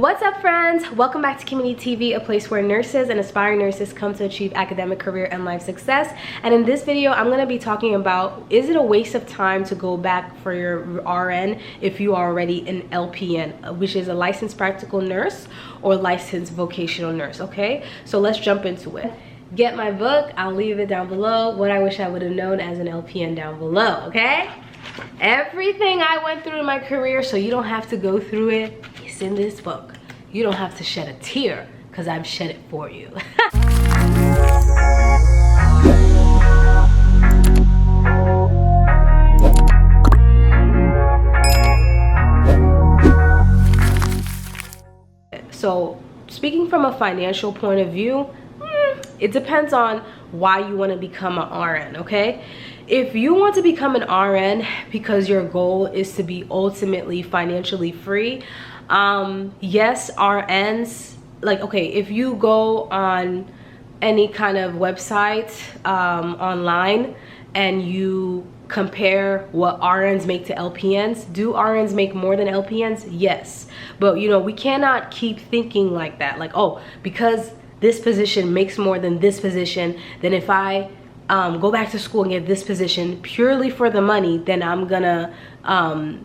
What's up, friends? Welcome back to KimmyDTV, a place where nurses and aspiring nurses come to achieve academic, career, and life success. And in this video, I'm going to be talking about, is it a waste of time to go back for your RN if you are already an LPN, which is a licensed practical nurse or licensed vocational nurse, okay? So let's jump into it. Get my book, I'll leave it down below, what I wish I would have known as an LPN down below, okay? Everything I went through in my career, so you don't have to go through it, it's in this book. You don't have to shed a tear, because I've shed it for you. So, speaking from a financial point of view, it depends on why you want to become an RN, okay? If you want to become an RN because your goal is to be ultimately financially free, yes, RNs, like, okay, if you go on any kind of website online and you compare what RNs make to LPNs, do RNs make more than LPNs? Yes. But, you know, we cannot keep thinking like that. Like, oh, because this position makes more than this position, then if I go back to school and get this position purely for the money, then I'm gonna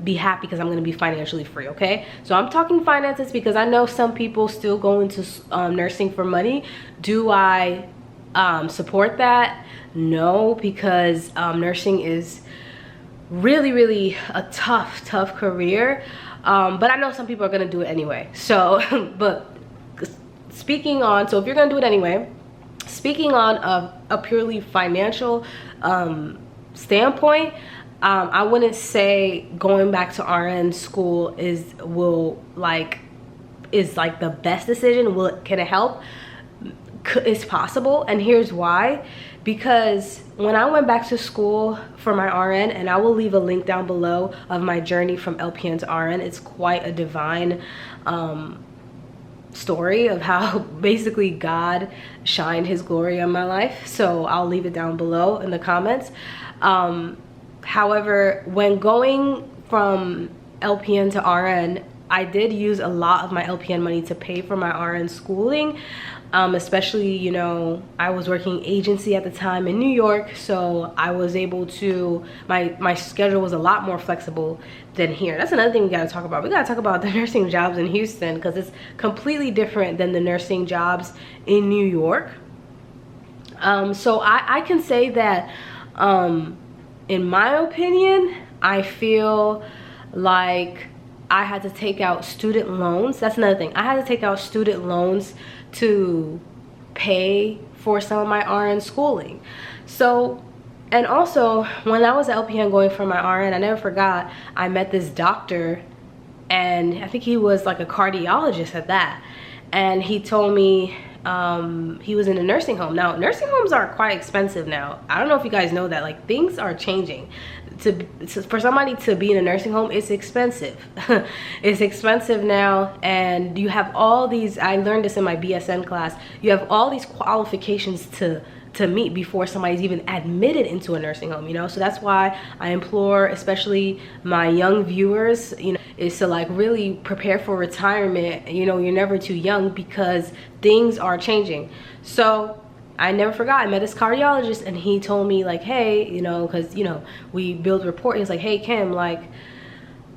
be happy because I'm gonna be financially free, okay? So I'm talking finances because I know some people still go into nursing for money. Do I support that? No, because nursing is really a tough career, but I know some people are gonna do it anyway. So but speaking on, so if you're gonna do it anyway, speaking on a purely financial standpoint, I wouldn't say going back to RN school is like the best decision. Can it help? It's possible, and here's why. Because when I went back to school for my RN, and I will leave a link down below of my journey from LPN to RN, it's quite a divine story of how basically God shined his glory on my life. So I'll leave it down below in the comments. However, when going from LPN to RN, I did use a lot of my LPN money to pay for my RN schooling. Especially, you know, I was working agency at the time in New York, so I was able to, my schedule was a lot more flexible than here. That's another thing we gotta talk about. We gotta talk about the nursing jobs in Houston, because it's completely different than the nursing jobs in New York. So I can say that, in my opinion, I feel like I had to take out student loans. That's another thing. I had to take out student loans to pay for some of my RN schooling. So, and also when I was at LPN going for my RN, I never forgot, I met this doctor, and I think he was like a cardiologist at that, and he told me he was in a nursing home. Now, nursing homes are quite expensive now. I don't know if you guys know that, like, things are changing. For somebody to be in a nursing home, it's expensive. It's expensive now, and you have all these, I learned this in my BSN class, you have all these qualifications to meet before somebody's even admitted into a nursing home, you know? So that's why I implore, especially my young viewers, you know, is to like really prepare for retirement. You know, you're never too young, because things are changing. So I never forgot, I met this cardiologist, and he told me like, hey, you know, because, you know, we build rapport. He's like, hey Kim, like,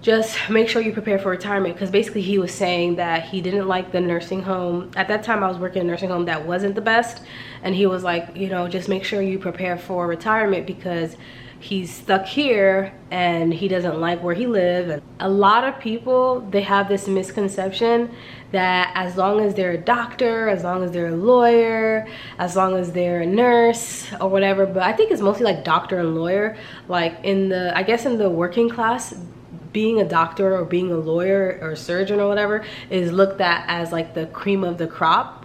just make sure you prepare for retirement, because basically he was saying that he didn't like the nursing home. At that time I was working in a nursing home that wasn't the best, and he was like, you know, just make sure you prepare for retirement, because he's stuck here and he doesn't like where he lives. And a lot of people, they have this misconception that as long as they're a doctor, as long as they're a lawyer, as long as they're a nurse or whatever, but I think it's mostly like doctor and lawyer, like in the, I guess in the working class, being a doctor or being a lawyer or a surgeon or whatever is looked at as like the cream of the crop.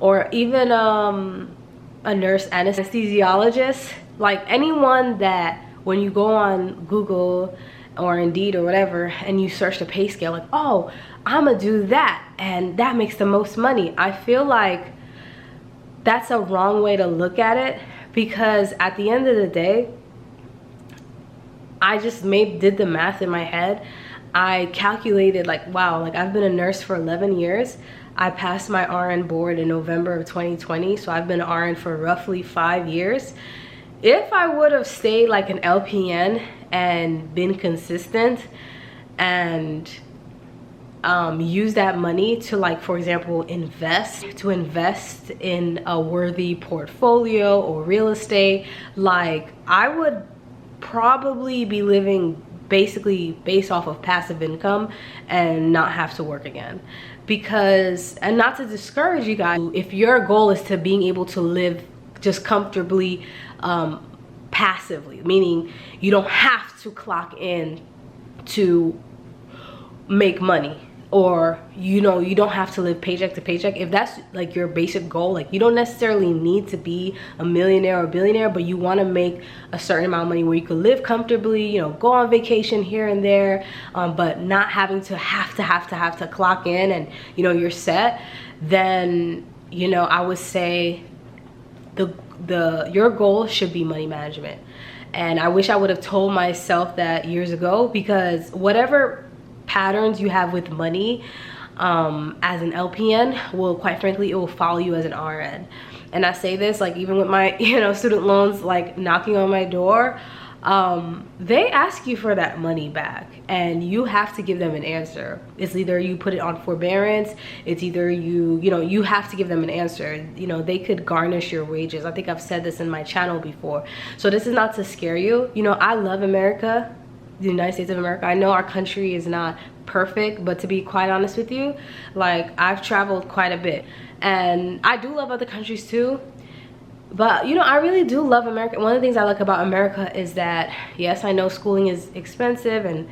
Or even a nurse anesthesiologist, like anyone that when you go on Google or Indeed or whatever and you search the pay scale, like, oh, I'm gonna do that and that makes the most money. I feel like that's a wrong way to look at it, because at the end of the day, I just did the math in my head. I calculated like, wow, like I've been a nurse for 11 years. I passed my RN board in November of 2020, so I've been an RN for roughly 5 years. If I would have stayed like an LPN and been consistent and use that money to, like, for example, invest in a worthy portfolio or real estate, like I would probably be living basically based off of passive income and not have to work again. Because, and not to discourage you guys, if your goal is to being able to live just comfortably passively, meaning you don't have to clock in to make money, or you know, you don't have to live paycheck to paycheck. If that's like your basic goal, like you don't necessarily need to be a millionaire or billionaire, but you want to make a certain amount of money where you can live comfortably, you know, go on vacation here and there, but not having to have to clock in, and you know, you're set, then, you know, I would say your goal should be money management. And I wish I would have told myself that years ago, because whatever patterns you have with money as an LPN will, quite frankly, it will follow you as an RN. And I say this like even with my, you know, student loans like knocking on my door, they ask you for that money back and you have to give them an answer. It's either you put it on forbearance, it's either you know, you have to give them an answer. You know, they could garnish your wages. I think I've said this in my channel before. So this is not to scare you. You know, I love America, the United States of America. I know our country is not perfect, but to be quite honest with you, like I've traveled quite a bit and I do love other countries too. But you know, I really do love America. One of the things I like about America is that, yes, I know schooling is expensive and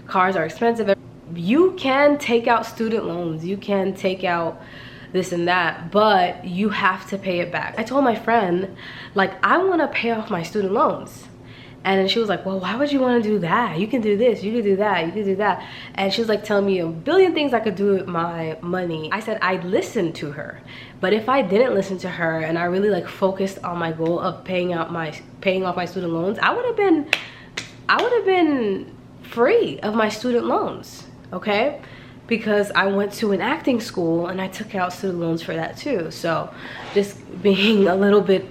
cars are expensive. You can take out student loans, you can take out this and that, but you have to pay it back. I told my friend, like, I want to pay off my student loans. And then she was like, well, why would you want to do that? You can do this, you can do that, you can do that. And she was like telling me a billion things I could do with my money. I said I'd listen to her. But if I didn't listen to her and I really like focused on my goal of paying off my student loans, I would have been free of my student loans, okay? Because I went to an acting school and I took out student loans for that too. So just being a little bit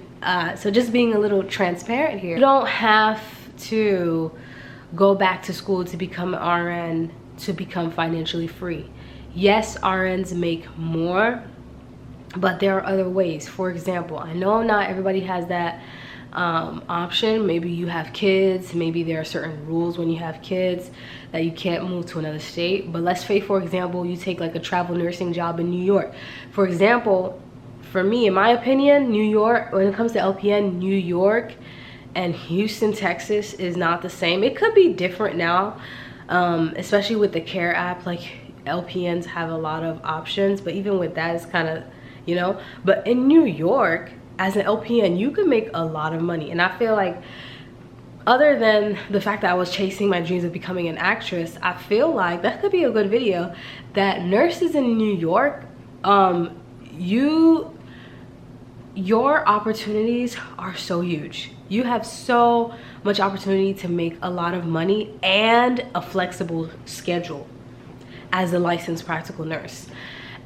just being a little transparent here. You don't have to go back to school to become an RN to become financially free. Yes, RNs make more, but there are other ways. For example, I know not everybody has that option. Maybe you have kids, maybe there are certain rules when you have kids that you can't move to another state. But let's say, for example, you take like a travel nursing job in New York. For example, for me, in my opinion, New York, when it comes to LPN, New York and Houston, Texas is not the same. It could be different now, especially with the CARE app. Like LPNs have a lot of options, but even with that, it's kind of, you know. But in New York, as an LPN, you can make a lot of money. And I feel like, other than the fact that I was chasing my dreams of becoming an actress, I feel like that could be a good video, that nurses in New York, your opportunities are so huge. You have so much opportunity to make a lot of money and a flexible schedule as a licensed practical nurse.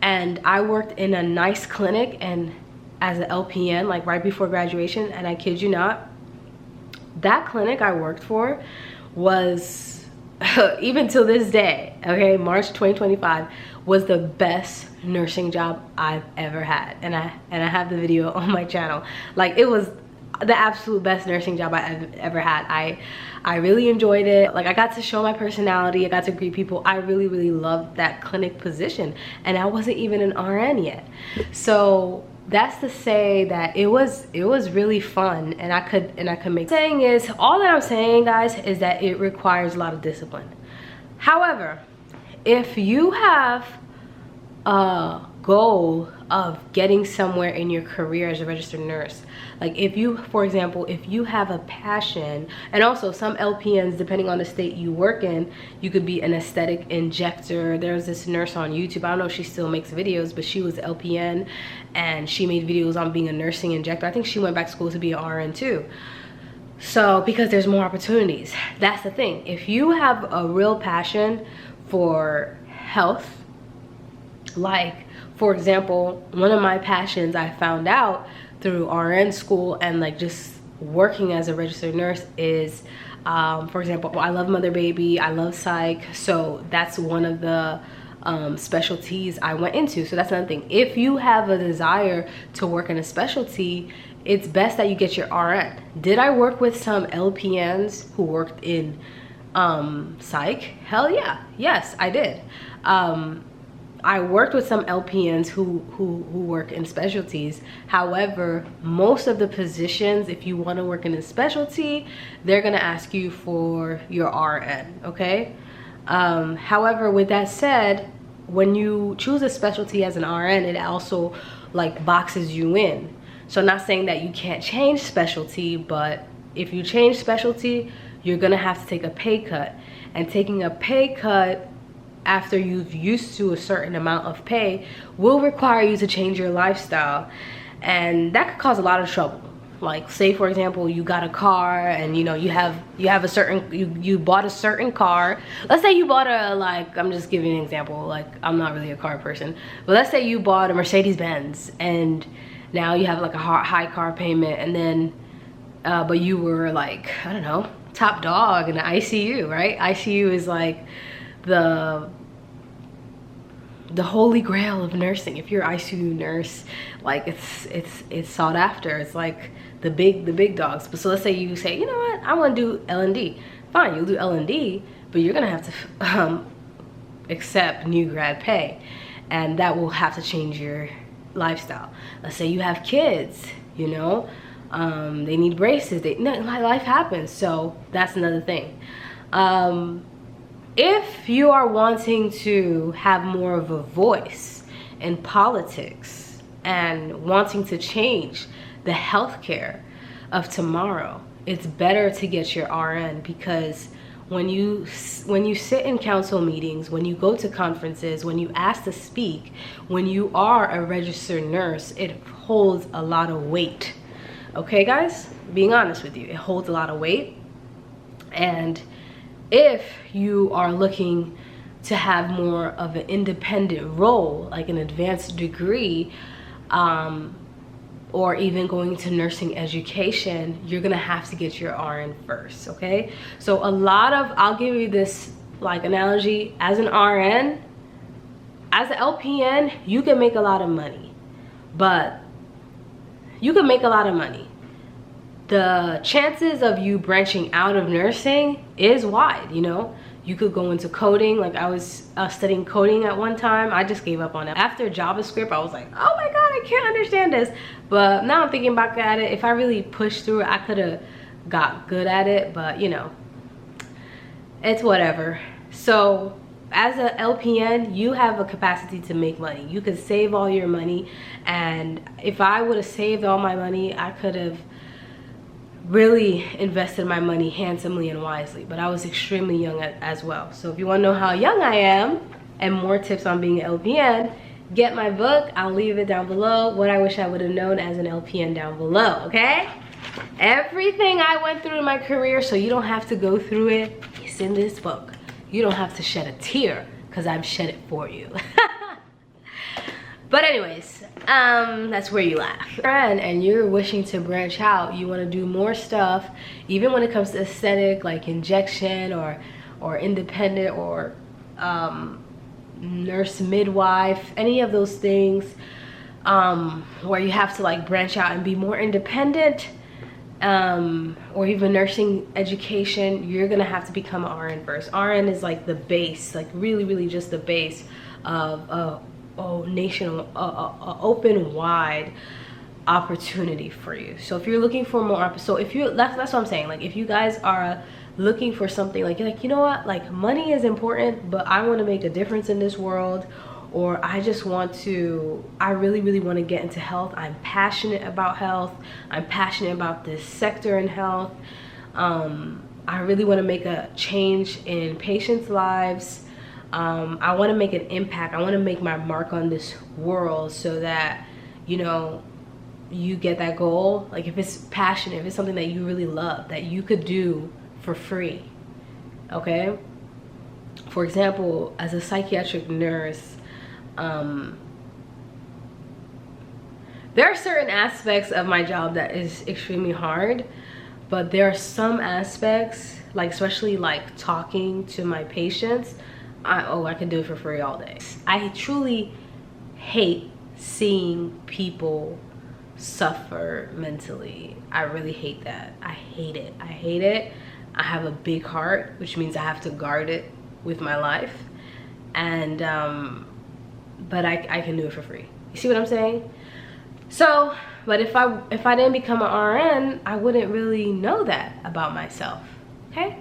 And I worked in a nice clinic and as an LPN, like right before graduation, and I kid you not, that clinic I worked for was, even till this day, okay, March 2025, was the best nursing job I've ever had. And I have the video on my channel. Like, it was the absolute best nursing job I've ever had. I really enjoyed it. Like, I got to show my personality, I got to greet people. I really loved that clinic position, and I wasn't even an RN yet. So that's to say that it was really fun, and I could make. Saying is, all that I'm saying, guys, is that it requires a lot of discipline. However, if you have a goal of getting somewhere in your career as a registered nurse, like if you, for example, if you have a passion, and also some LPNs, depending on the state you work in, you could be an aesthetic injector. There's this nurse on YouTube, I don't know if she still makes videos, but she was LPN and she made videos on being a nursing injector. I think she went back to school to be an RN too. So, because there's more opportunities. That's the thing. If you have a real passion for health. Like, for example, one of my passions I found out through RN school and like just working as a registered nurse is, for example, I love mother baby, I love psych, so that's one of the specialties I went into. So that's another thing. If you have a desire to work in a specialty, it's best that you get your RN. Did I work with some LPNs who worked in psych? Hell yeah, yes, I did. I worked with some LPNs who work in specialties. However, most of the positions, if you want to work in a specialty, they're going to ask you for your RN, okay? However, with that said, when you choose a specialty as an RN, it also like boxes you in. So I'm not saying that you can't change specialty, but if you change specialty, you're going to have to take a pay cut. And taking a pay cut after you've used to a certain amount of pay will require you to change your lifestyle, and that could cause a lot of trouble. Like, say for example, you got a car and you know you have a certain, you bought a certain car. Let's say you bought a, like, I'm just giving an example, like I'm not really a car person, but let's say you bought a Mercedes-Benz and now you have like a high car payment, and then but you were like, I don't know, top dog in the ICU, right? ICU is like the holy grail of nursing. If you're an ICU nurse, like it's sought after. It's like the big dogs. But so let's say you say, you know what, I want to do L&D. Fine, you'll do L&D, but you're gonna have to accept new grad pay, and that will have to change your lifestyle. Let's say you have kids, you know, they need braces. Life happens, so that's another thing. If you are wanting to have more of a voice in politics and wanting to change the healthcare of tomorrow, it's better to get your RN, because when you sit in council meetings, when you go to conferences, when you ask to speak, when you are a registered nurse, it holds a lot of weight. Okay, guys? Being honest with you, it holds a lot of weight. And if you are looking to have more of an independent role, like an advanced degree, or even going to nursing education, you're gonna have to get your RN first, okay? So I'll give you this like analogy. As an RN, as an LPN, you can make a lot of money, but you can make a lot of money. The chances of you branching out of nursing is wide, you know? You could go into coding. Like, I was studying coding at one time. I just gave up on it. After JavaScript, I was like, oh my God, I can't understand this. But now I'm thinking back at it, if I really pushed through it, I could have got good at it, but you know, it's whatever. So as an LPN, you have a capacity to make money. You could save all your money. And if I would have saved all my money, I could have really invested my money handsomely and wisely. But I was extremely young as well. So if you want to know how young I am and more tips on being an LPN, get my book. I'll leave it down below. What I wish I would have known as an LPN down below, okay? Everything I went through in my career, so you don't have to go through it, it's in this book. You don't have to shed a tear, because I've shed it for you. But anyways, that's where you laugh. And you're wishing to branch out, you want to do more stuff, even when it comes to aesthetic, like injection or independent, or nurse midwife, any of those things, where you have to like branch out and be more independent, or even nursing education, you're gonna have to become an RN first. RN is like the base, like really just the base of open wide opportunity for you. So if you're looking for more, so if you, that's what I'm saying, like if you guys are looking for something, like you're like, you know what, like money is important, but I want to make a difference in this world, or I just want to, I really want to get into health. I'm passionate about health. I'm passionate about this sector in health. I really want to make a change in patients' lives. I want to make an impact. I want to make my mark on this world, so that, you know, you get that goal. Like if it's passion, if it's something that you really love, that you could do for free, okay? For example, as a psychiatric nurse, there are certain aspects of my job that is extremely hard, but there are some aspects, like especially like talking to my patients, I can do it for free all day. I truly hate seeing people suffer mentally. I really hate that. I hate it. I hate it. I have a big heart, which means I have to guard it with my life. And but I can do it for free. You see what I'm saying? So, but if I didn't become an RN, I wouldn't really know that about myself. Okay?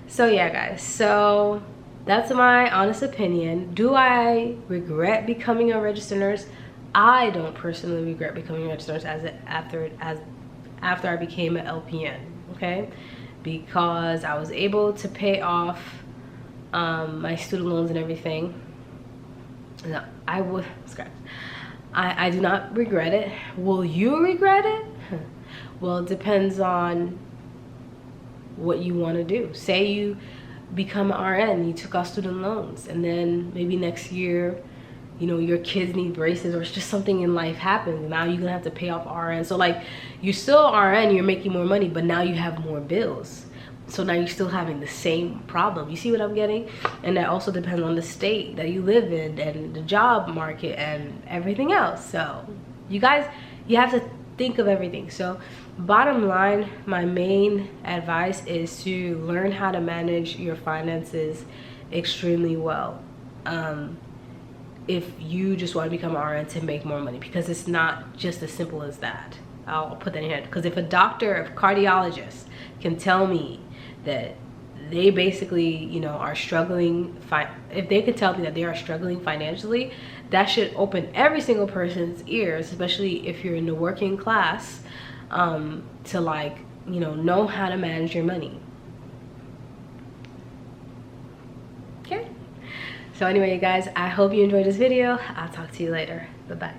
So yeah, guys. So that's my honest opinion. Do I regret becoming a registered nurse? I don't personally regret becoming a registered nurse after I became an LPN, okay? Because I was able to pay off my student loans and everything. No, I do not regret it. Will you regret it? Well, it depends on what you want to do. Say you become an RN, you took out student loans, and then maybe next year, you know, your kids need braces, or it's just something in life happens, and now you're gonna have to pay off RN. So like, you're still RN, you're making more money, but now you have more bills. So now you're still having the same problem. You see what I'm getting? And that also depends on the state that you live in and the job market and everything else. So you guys, you have to think of everything. So bottom line, my main advice is to learn how to manage your finances extremely well. If you just want to become an RN to make more money, because it's not just as simple as that. I'll put that in here, because if a doctor, if a cardiologist can tell me that they basically, you know, are struggling, if they could tell me that they are struggling financially, that should open every single person's ears, especially if you're in the working class, to like, you know how to manage your money. Okay? So anyway, you guys, I hope you enjoyed this video. I'll talk to you later. Bye-bye.